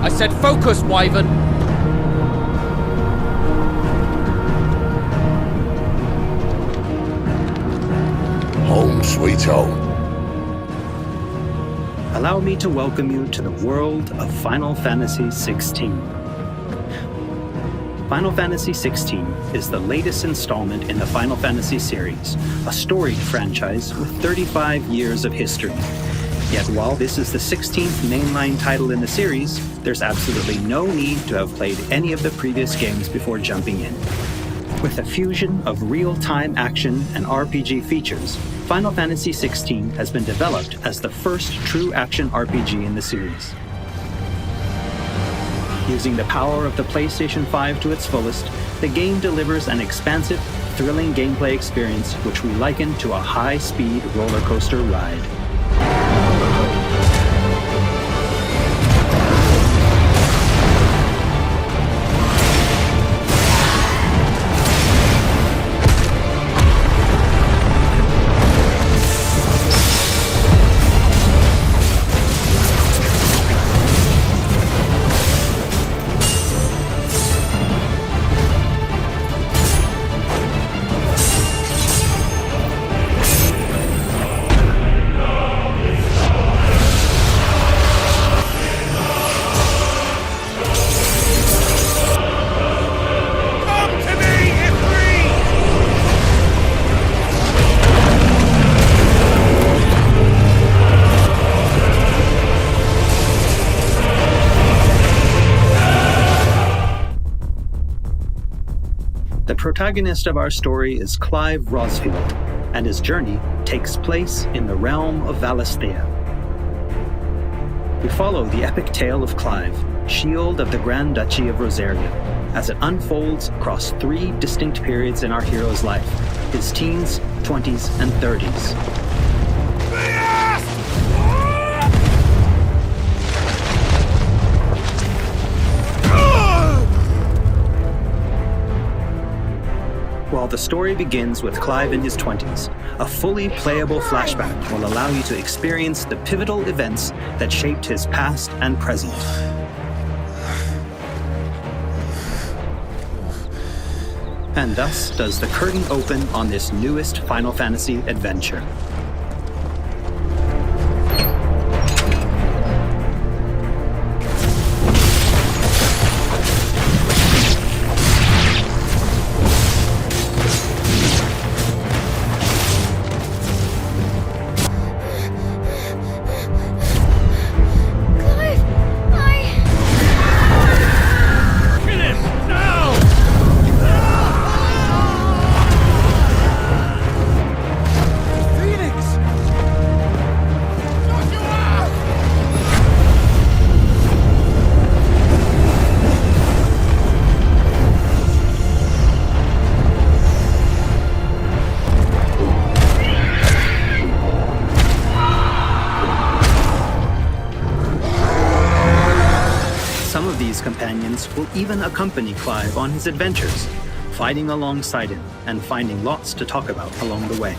I said focus, Wyvern! Home sweet home. Allow me to welcome you to the world of Final Fantasy XVI. Final Fantasy XVI is the latest installment in the Final Fantasy series, a storied franchise with 35 years of history. Yet while this is the 16th mainline title in the series, there's absolutely no need to have played any of the previous games before jumping in. With a fusion of real-time action and RPG features, Final Fantasy XVI has been developed as the first true action RPG in the series. Using the power of the PlayStation 5 to its fullest, the game delivers an expansive, thrilling gameplay experience which we liken to a high-speed roller coaster ride. The protagonist of our story is Clive Rosfield, and his journey takes place in the realm of Valisthea. We follow the epic tale of Clive, Shield of the Grand Duchy of Rosaria, as it unfolds across 3 distinct periods in our hero's life: his teens, 20s, and 30s. While the story begins with Clive in his 20s, a fully playable flashback will allow you to experience the pivotal events that shaped his past and present. And thus does the curtain open on this newest Final Fantasy adventure. These companions will even accompany Clive on his adventures, fighting alongside him and finding lots to talk about along the way.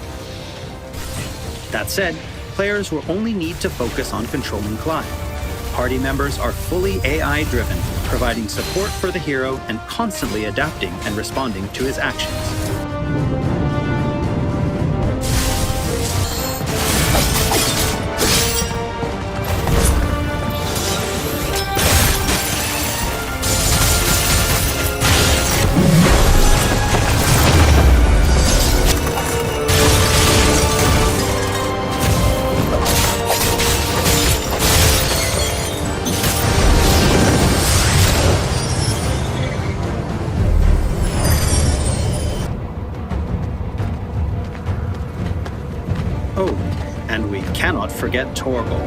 That said, players will only need to focus on controlling Clive. Party members are fully AI-driven, providing support for the hero and constantly adapting and responding to his actions. Oh, and we cannot forget Torgal.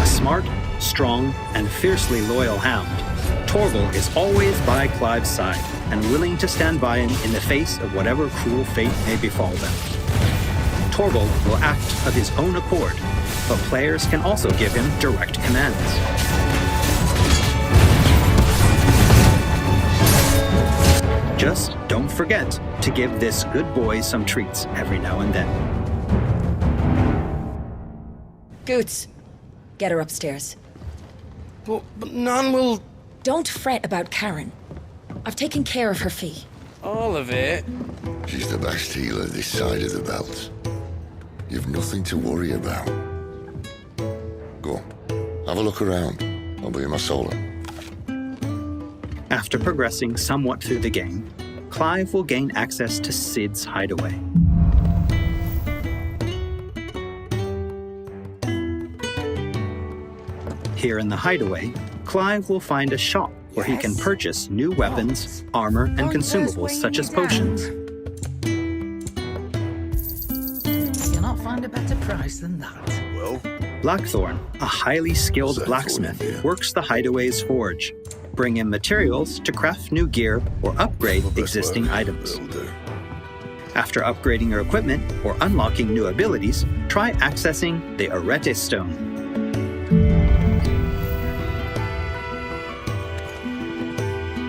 A smart, strong, and fiercely loyal hound, Torgal is always by Clive's side and willing to stand by him in the face of whatever cruel fate may befall them. Torgal will act of his own accord, but players can also give him direct commands. Just don't forget to give this good boy some treats every now and then. Goots, get her upstairs. But Nan will... Don't fret about Karen. I've taken care of her fee. All of it? She's the best healer this side of the belt. You've nothing to worry about. Go on, have a look around. I'll be in my solo. After progressing somewhat through the game, Clive will gain access to Sid's hideaway. Here in the hideaway, Clive will find a shop where he can purchase new weapons, armor, and consumables such as potions. You'll not find a better price than that. Well, Blackthorn, a highly skilled What's that blacksmith, for in here? works the hideaway's forge. Bring in materials to craft new gear or upgrade existing items. will do. After upgrading your equipment or unlocking new abilities, try accessing the Arete Stone.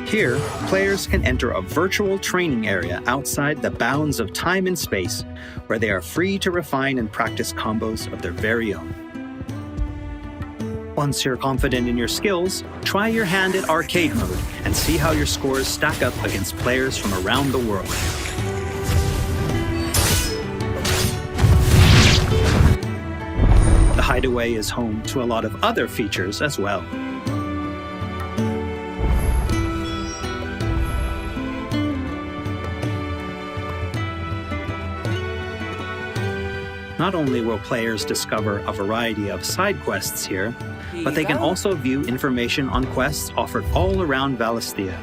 Here, players can enter a virtual training area outside the bounds of time and space, where they are free to refine and practice combos of their very own. Once you're confident in your skills, try your hand at arcade mode and see how your scores stack up against players from around the world. The Hideaway is home to a lot of other features as well. Not only will players discover a variety of side quests here, but they can also view information on quests offered all around Valisthea.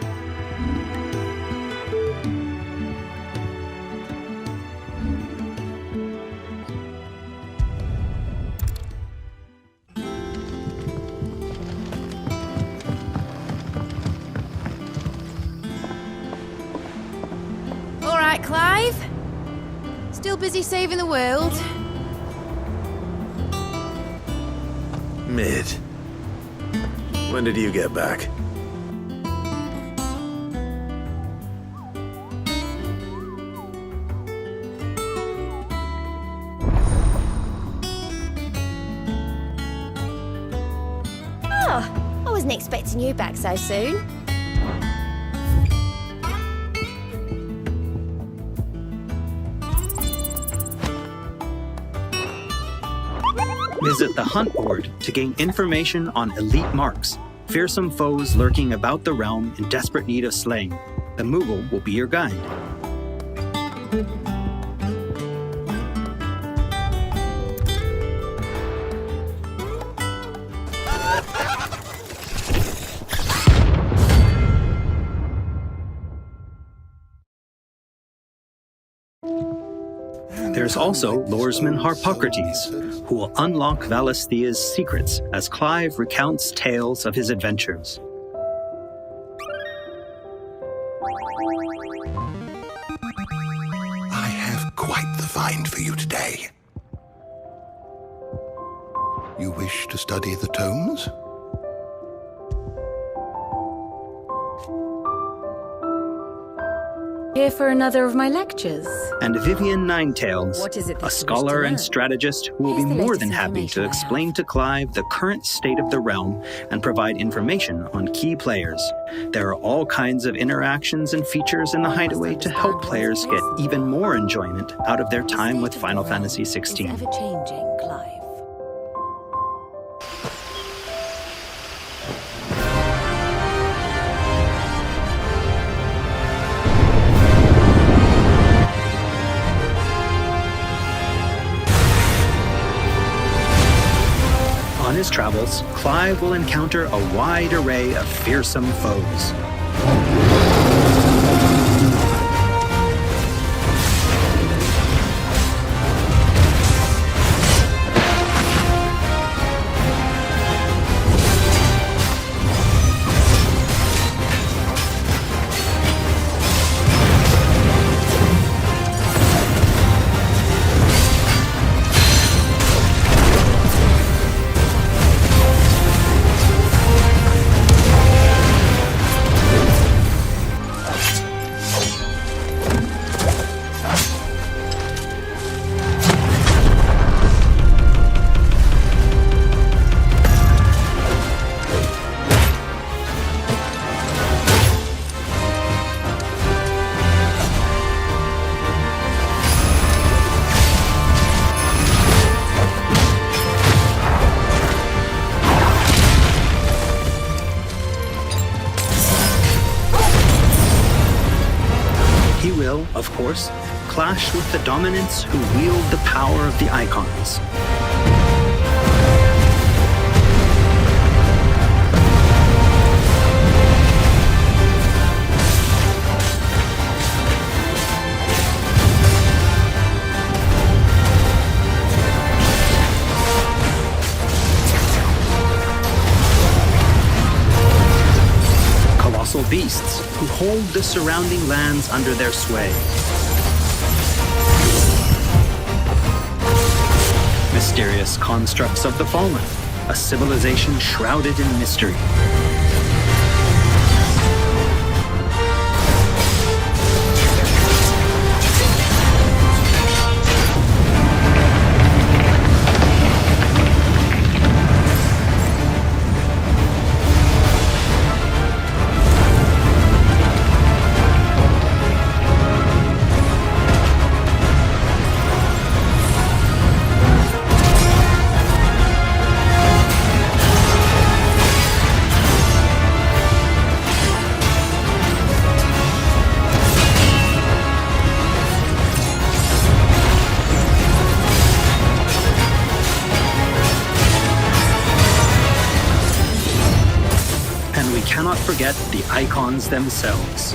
All right, Clive. Still busy saving the world? Mid. When did you get back? Oh, I wasn't expecting you back so soon. Visit the Hunt Board to gain information on elite marks, fearsome foes lurking about the realm in desperate need of slaying. The Moogle will be your guide. There's also Lordesman Harpocrates, who will unlock Valisthea's secrets as Clive recounts tales of his adventures. I have quite the find for you today. You wish to study the tomes? Here for another of my lectures. And Vivian Ninetails, What is it that you a wish scholar to and learn? strategist who will be Here's the more latest than happy to information I explain to Clive the current state of the realm and provide information on key players. There are all kinds of interactions and features in the Hideaway to help players get even more enjoyment out of their time with Final Fantasy Is XVI. ever changing, Clive. On his travels, Clive will encounter a wide array of fearsome foes. course, clash with the dominants who wield the power of the icons. Colossal beasts who hold the surrounding lands under their sway. Mysterious constructs of the fallen, a civilization shrouded in mystery. Cannot forget the icons themselves.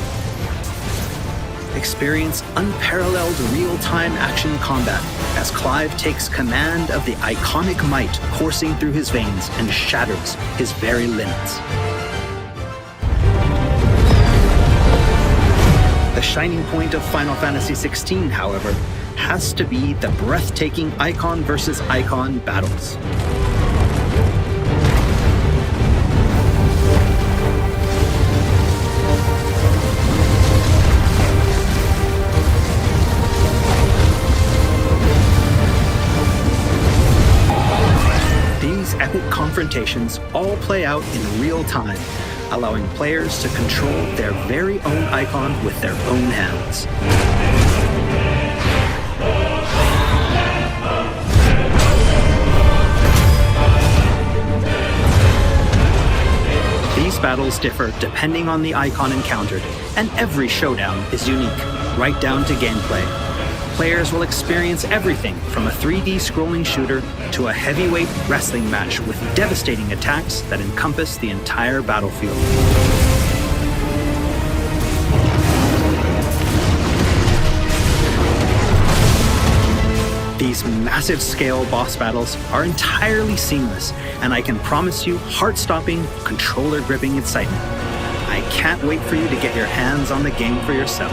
Experience unparalleled real-time action combat as Clive takes command of the iconic might coursing through his veins and shatters his very limits. The shining point of Final Fantasy XVI, however, has to be the breathtaking icon versus icon battles. Epic confrontations all play out in real time, allowing players to control their very own icon with their own hands. These battles differ depending on the icon encountered, and every showdown is unique, right down to gameplay. Players will experience everything from a 3D scrolling shooter to a heavyweight wrestling match with devastating attacks that encompass the entire battlefield. These massive scale boss battles are entirely seamless, and I can promise you heart-stopping, controller-gripping excitement. I can't wait for you to get your hands on the game for yourself.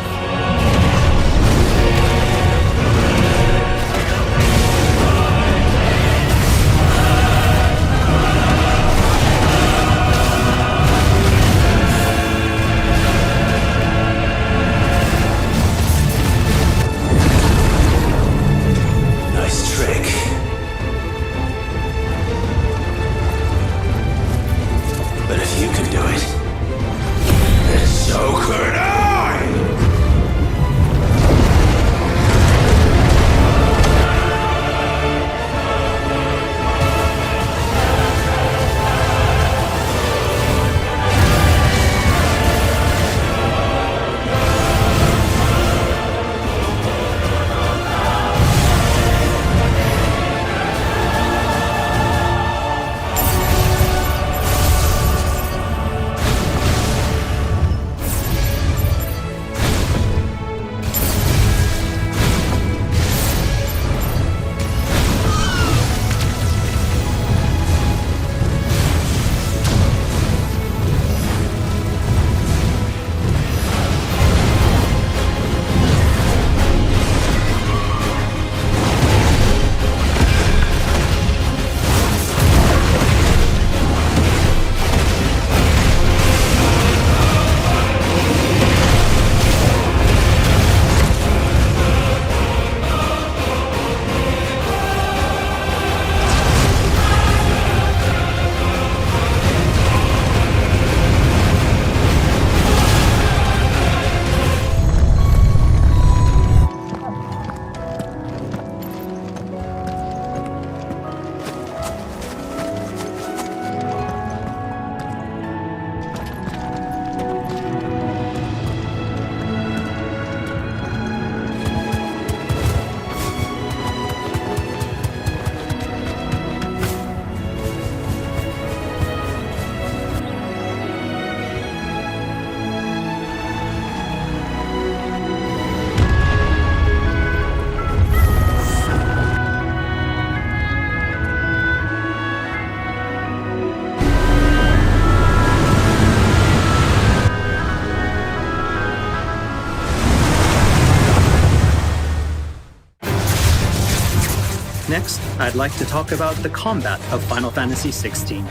I'd like to talk about the combat of Final Fantasy XVI.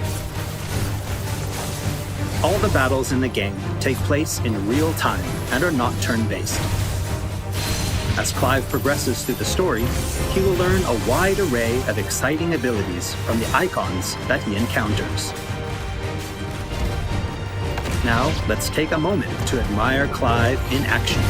All the battles in the game take place in real time and are not turn-based. As Clive progresses through the story, he will learn a wide array of exciting abilities from the icons that he encounters. Now, let's take a moment to admire Clive in action.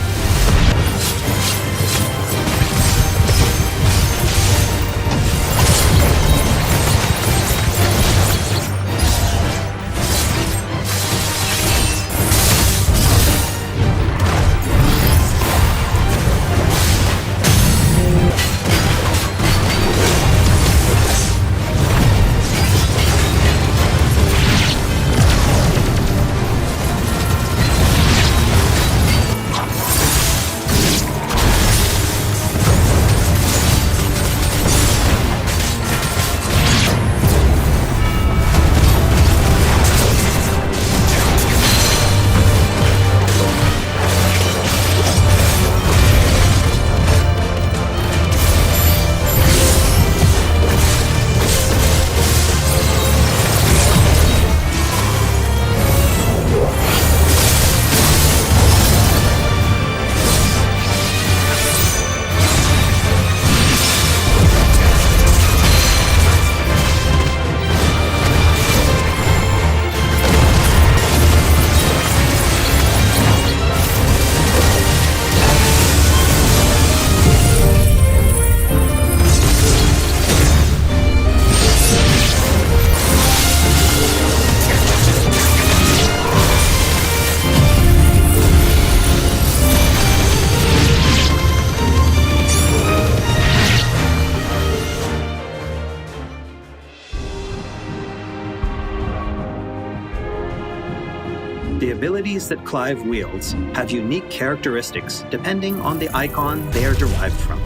The abilities that Clive wields have unique characteristics depending on the icon they are derived from.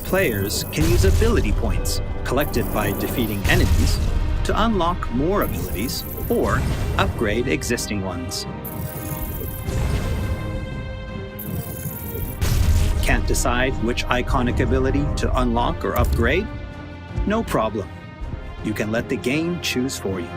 Players can use ability points, collected by defeating enemies, to unlock more abilities or upgrade existing ones. Can't decide which iconic ability to unlock or upgrade? No problem. You can let the game choose for you.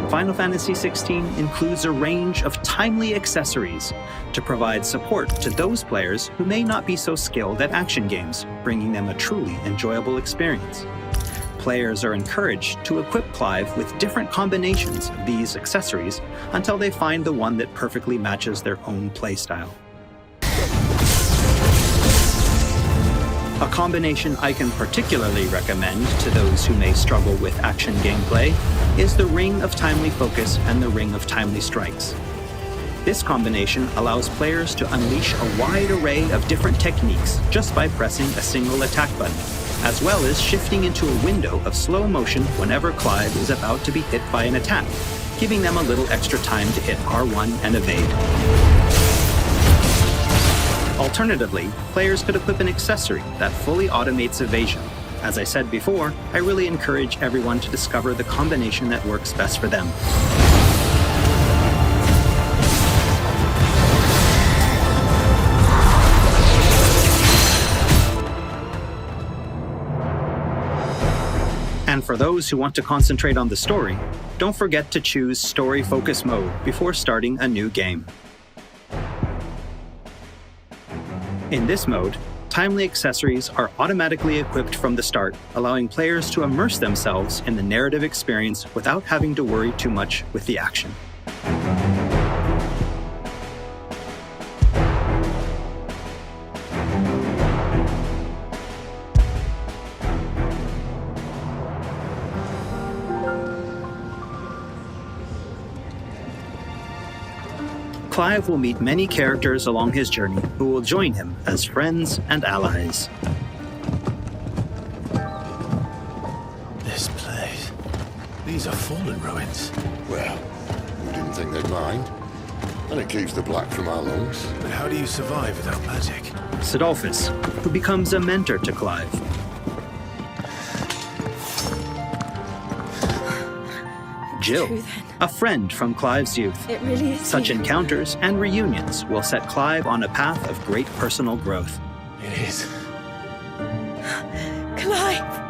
Final Fantasy XVI includes a range of timely accessories to provide support to those players who may not be so skilled at action games, bringing them a truly enjoyable experience. Players are encouraged to equip Clive with different combinations of these accessories until they find the one that perfectly matches their own playstyle. A combination I can particularly recommend to those who may struggle with action gameplay is the Ring of Timely Focus and the Ring of Timely Strikes. This combination allows players to unleash a wide array of different techniques just by pressing a single attack button, as well as shifting into a window of slow motion whenever Clive is about to be hit by an attack, giving them a little extra time to hit R1 and evade. Alternatively, players could equip an accessory that fully automates evasion. As I said before, I really encourage everyone to discover the combination that works best for them. And for those who want to concentrate on the story, don't forget to choose Story Focus Mode before starting a new game. In this mode, timely accessories are automatically equipped from the start, allowing players to immerse themselves in the narrative experience without having to worry too much with the action. Clive will meet many characters along his journey who will join him as friends and allies. This place. These are fallen ruins. Well, we didn't think they'd mind. And it keeps the black from our lungs. But how do you survive without magic? Sidolphus, who becomes a mentor to Clive. Jill, True then. a friend from Clive's youth. It really is. Such encounters and reunions will set Clive on a path of great personal growth. It is. Clive!